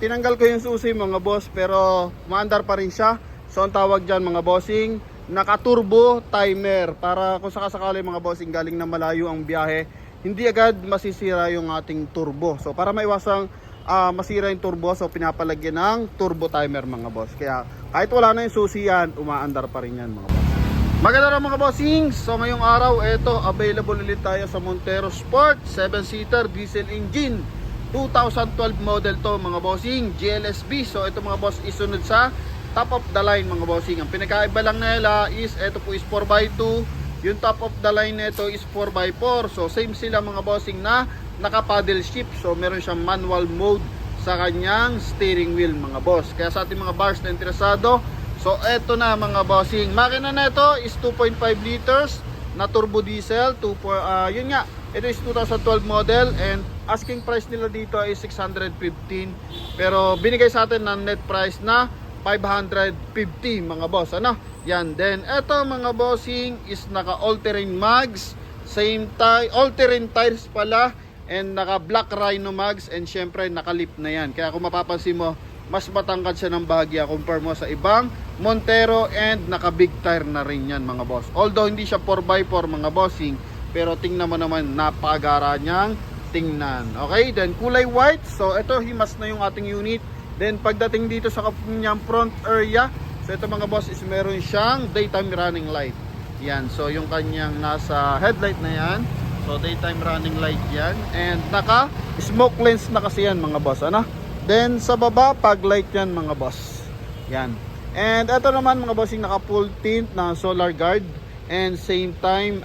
Tinanggal ko yung susi mga boss, pero maandar pa rin siya. So ang tawag dyan mga bossing, naka-turbo timer. Para kung sakasakali mga bossing galing na malayo ang biyahe, hindi agad masisira yung ating turbo. So para maiwasang masira yung turbo, so pinapalagyan ng turbo timer mga boss. Kaya kahit wala na yung susi yan, umaandar pa rin yan mga boss. Maganda rin mga bossing. So ngayong araw, ito available ulit tayo sa Montero Sport 7-seater diesel engine 2012 model to mga bossing, GLSB. So ito mga boss isunod sa top of the line mga bossing. Ang pinakaiba lang nila is ito po is 4x2, yung top of the line nito is 4x4. So same sila mga bossing na naka paddle shift. So meron siyang manual mode sa kanyang steering wheel mga boss. Kaya sa ating mga bars na interesado, so eto na mga bossing. Makina na ito is 2.5 liters na turbo diesel. Yun nga, ito is 2012 model and asking price nila dito is 615, pero binigay sa atin ng net price na 550 mga boss. Ano? Yan. Then eto mga bossing is naka all-terrain mags, same all-terrain tires pala, and naka black rhino mags, and syempre naka lip na yan. Kaya kung mapapansin mo, mas matangkad siya ng bahagya compare mo sa ibang Montero, and naka big tire na rin yan mga boss. Although hindi siya 4x4 mga bossing, pero tingnan mo naman, napagara niyang tingnan. Okay, then kulay white. So ito himas na yung ating unit. Then pagdating dito sa kanyang front area, so ito mga boss is meron siyang daytime running light. Yan, so yung kanyang nasa headlight na yan, so daytime running light yan, and naka smoke lens na kasi yan mga boss. Ano? Then sa baba, pag light yan mga boss. Yan. And ito naman mga bossing, naka full tint na solar guard, and same time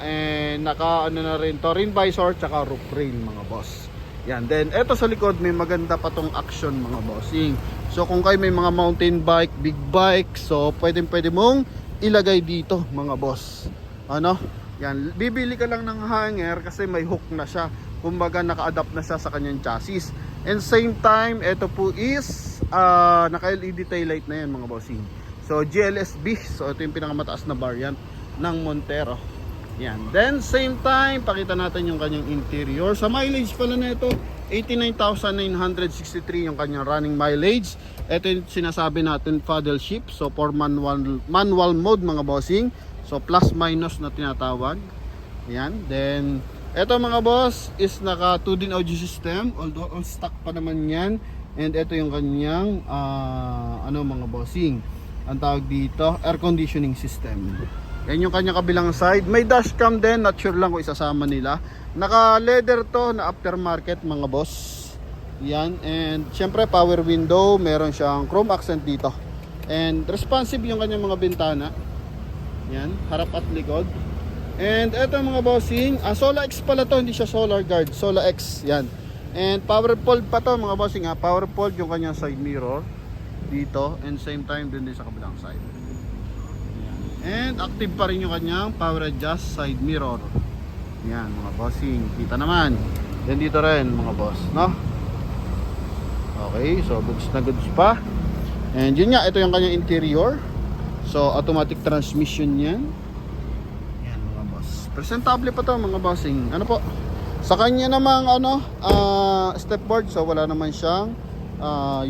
naka ano na rin to, rim visor tsaka roof rail mga boss. Yan. Then eto sa likod may maganda pa tong action mga bossing. So kung kayo may mga mountain bike, big bike, so pwede mong ilagay dito mga boss. Ano? Yan, bibili ka lang ng hanger kasi may hook na siya. Kumbaga naka-adapt na siya sa kanyang chassis. And same time, ito po is naka-LED tail light na yan mga bossing. So GLSB, so ito yung pinakamataas na variant ng Montero. Yan. Then same time, pakita natin yung kanyang interior. Sa mileage pala na ito, 89,963 yung kanyang running mileage. Ito yung sinasabi natin paddle shift. So for manual mode mga bossing. So plus minus na tinatawag. Yan. Then ito mga boss is naka 2-din audio system, although all stock pa naman yan. And ito yung kanyang mga bossing, ang tawag dito, air conditioning system. Yan yung kanyang kabilang side. May dashcam din, not sure lang kung isasama nila. Naka leather to na aftermarket mga boss. Yan. And syempre power window, meron siyang chrome accent dito. And responsive yung kanyang mga bintana. Yan, harap at likod. And eto mga bossing, Sola X pala to, hindi siya solar guard, Sola X, yan. And power fold pa to mga bossing ha, power fold yung kanyang side mirror dito, and same time din sa kabilang side. Yan. And active pa rin yung kanyang power adjust side mirror. Yan mga bossing, kita naman. Then dito rin mga boss, no? Okay, so goods na goods pa. And yun nga, ito yung kanyang interior. So automatic transmission yan. Presentable pa to mga bossing. Ano po? Sa kanya namang stepboard, so wala naman siyang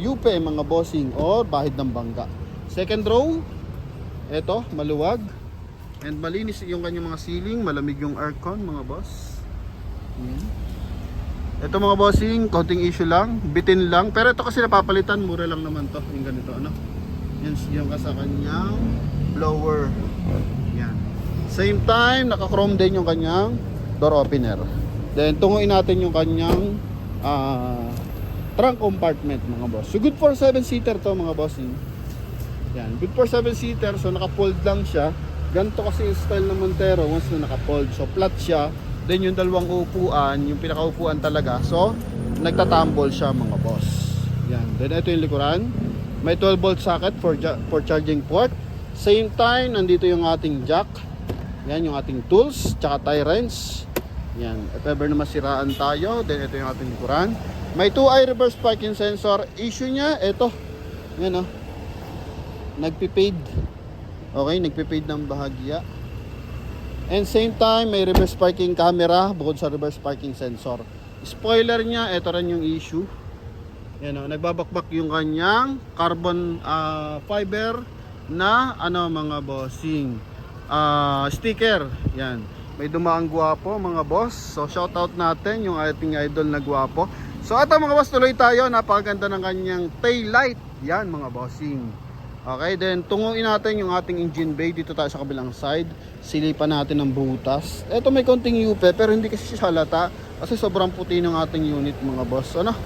UP mga bossing or bahid ng bangga. Second row, eto, maluwag. And malinis yung kanyang mga ceiling, malamig yung aircon mga boss. Ito mga bossing, konting issue lang, bitin lang. Pero ito kasi napapalitan, mura lang naman to. Yung ganito, ano? Yan yung sa kanyang blower. Yan. Same time, naka-chrome din yung kanyang door opener. Then tunguin natin yung kanyang trunk compartment mga boss. So good for 7-seater to mga bossing. Yan, good for 7-seater. So naka-fold lang siya. Ganito kasi yung style ng Montero once na naka-fold. So flat siya. Then yung dalawang upuan, yung pinaka-upuan talaga. So nagtatumble siya mga boss. Yan. Then ito yung likuran. May 12-volt socket for charging port. Same time, nandito yung ating jack. Yan yung ating tools, tsaka tie wrench. Yan, if ever na masiraan tayo, then ito yung ating likuran. May 2-eye reverse parking sensor. Issue niya, ito. Yan o. Nagpipade. Okay, nagpipade ng bahagya. And same time, may reverse parking camera bukod sa reverse parking sensor. Spoiler niya, ito rin yung issue. Yan o, nagbabakbak yung kanyang carbon fiber na mga bossing sticker. Yan, may dumaang gwapo mga boss. So shoutout natin yung ating idol na gwapo. So ito mga boss, tuloy tayo. Napakaganda ng kanyang tail light. Yan mga bossing. Okay, then tunguin natin yung ating engine bay. Dito tayo sa kabilang side. Silipan natin ng butas. Ito may konting yupe pero hindi kasi siya halata kasi sobrang puti ng ating unit mga boss. Ano?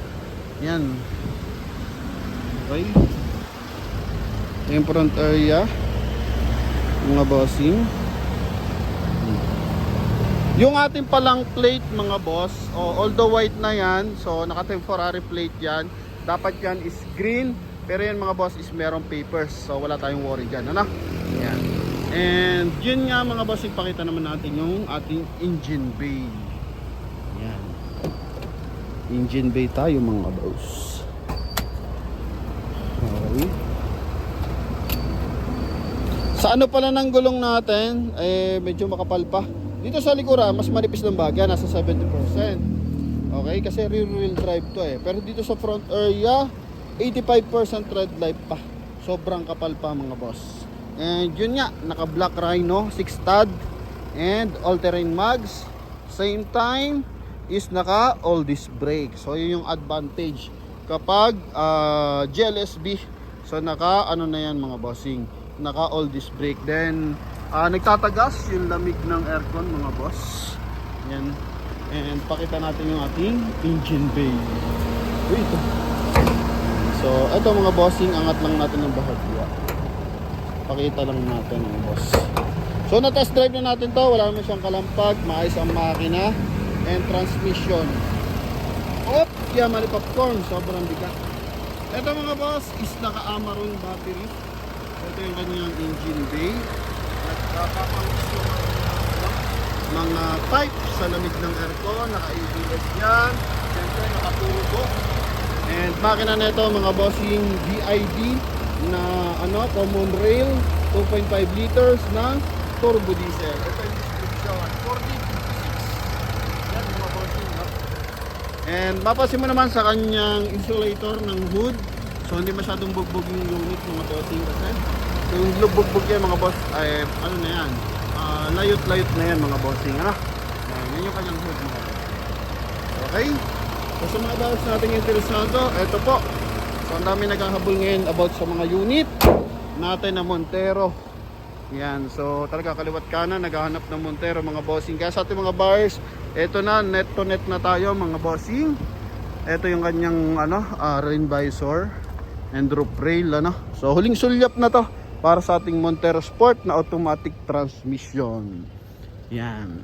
Yan. Okay. Ito yung front area mga bossing. Yung ating palang plate mga boss, although white na yan, so naka temporary plate yan. Dapat yan is green, pero yan mga boss is merong papers, so wala tayong worry dyan, ano? Yan. And yun nga mga boss, ipakita naman natin yung ating engine bay. Yan. Engine bay tayo mga boss. Okay. Sa ano pala ng gulong natin, medyo makapal pa. Dito sa likuran, mas manipis ng bagya, nasa 70%. Okay, kasi rear wheel drive to Pero dito sa front area, 85% tread life pa. Sobrang kapal pa mga boss. And yun nga, naka black rhino, 6 stud, and all-terrain mags. Same time, is naka all disc brake. So yun yung advantage kapag GLSB. So naka ano na yan mga bossing, naka all disc brake. Then nagtatagas yung lamig ng aircon mga boss. Yan. And pakita natin yung ating engine bay. Uy, ito. So ito mga bossing, angat lang natin ng bahagya. Pakita lang natin mga boss. So na test drive na natin to, wala naman siyang kalampag, maayos ang makina and transmission. Yan, mali popcorn, sobrang bigat. Ito mga boss is naka-Amaron battery. Ito yung kanyang engine bay. Nagkakapangis yung mga pipe sa lamig ng aircon, naka-ABS yan. Siyempre naka-turbo. And makina nito mga bossing DID na common rail 2.5 liters na turbo diesel. Ito yung description 4056. Yan mga bossing, no? And mapasin mo naman sa kanyang insulator ng hood. So hindi masyadong bugbog yung unit mga bossing kasi yung bugbog yan mga boss ay ano na yan, layot-layot na yan mga bossing, ano? Yan yung kanyang hood mga boss. Okay? So sa mga boss natin interesado, eto po. So ang dami naghahabol ngayon about sa mga unit natin na Montero. Yan, so talaga kaliwat kanan naghahanap ng Montero mga bossing. Kaya sa ating mga buyers, eto na, net to net na tayo mga bossing. Eto yung kanyang rain visor and roof rail, So huling sulyap na to para sa ating Montero Sport na automatic transmission. Yan.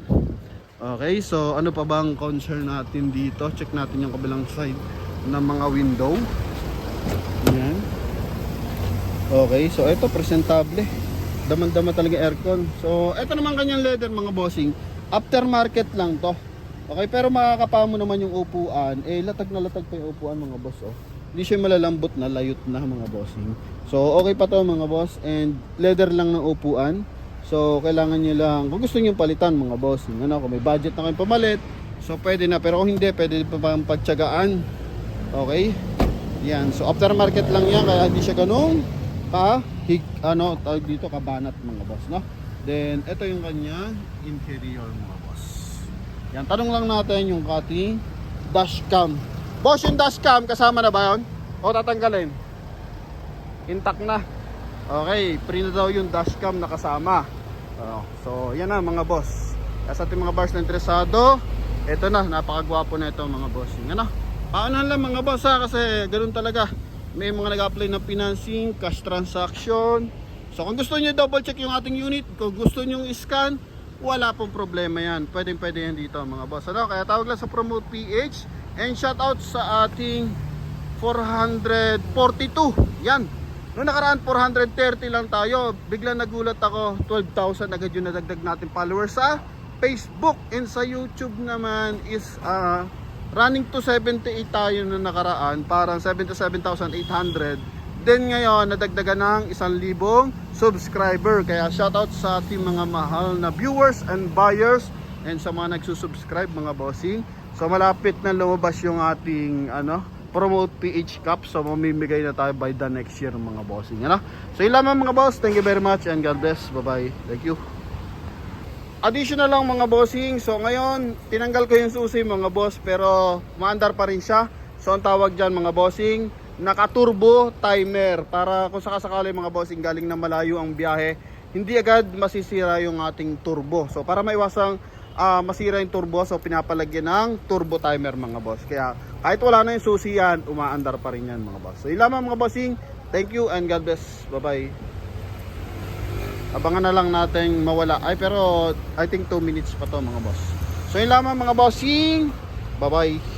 Okay, so ano pa bang concern natin dito? Check natin yung kabilang side ng mga window. Yan. Okay, so ito presentable. Daman-dama talaga aircon. So ito naman kanyang leather mga bossing. Aftermarket lang to. Okay, pero makakapa mo naman yung upuan. Latag na latag pa yung upuan mga boss. Hindi siya malalambot na, layot na mga bossing. So okay pa to mga boss. And leather lang ng upuan. So kailangan nyo lang, kung gusto nyo palitan mga bossing, kung may budget na kayong pamalit, so pwede na. Pero kung hindi, pwede pa pang pagtyagaan. Okay. Yan, so aftermarket lang yan, kaya hindi siya ganun tawag dito, kabanat mga boss, no? Then ito yung kanya interior mga boss. Yan, tanong lang natin yung ating dashcam. Boss, yung dashcam kasama na ba yun? O tatanggalin? Intact na. Okay, free na daw yung dashcam na kasama. So yan na mga boss. Kaya sa ating mga bars na interesado, ito na, napakagwapo na ito mga bossing. Paunahan lang mga boss kasi ganoon talaga. May mga nag-apply ng financing, cash transaction. So kung gusto niyo double check yung ating unit, kung gusto niyo i-scan, wala pong problema yan. Pwede yan dito mga boss. Kaya tawag lang sa Promote PH. And shout out sa ating 442. Yan. Noong nakaraan 430 lang tayo. Biglang nagulat ako, 12,000 agad yung nadagdag natin followers sa Facebook. And sa YouTube naman is running to 78 tayo noong nakaraan, parang 77,800. Then ngayon nadagdagan ng 1,000 subscriber. Kaya shoutout sa ating mga mahal na viewers and buyers and sa mga nagsusubscribe mga bossing. So malapit na lumabas yung ating promote PH Cup. So mamimigay na tayo by the next year mga bossing. Ano? So yun lamang mga boss. Thank you very much and God bless. Bye bye. Thank you. Additional lang mga bossing. So ngayon tinanggal ko yung susi mga boss, pero maandar pa rin siya. So ang tawag dyan mga bossing, naka turbo timer, para kung sakasakali mga bossing galing na malayo ang biyahe, hindi agad masisira yung ating turbo. So para maiwasang masira yung turbo, so pinapalagyan ng turbo timer mga boss. Kaya kahit wala na yung susi yan, umaandar pa rin yan mga boss. So yun lamang mga bossing. Thank you and God bless. Bye bye. Abangan na lang natin mawala. Ay pero I think 2 minutes pa to mga boss. So yun lamang mga bossing. Bye bye.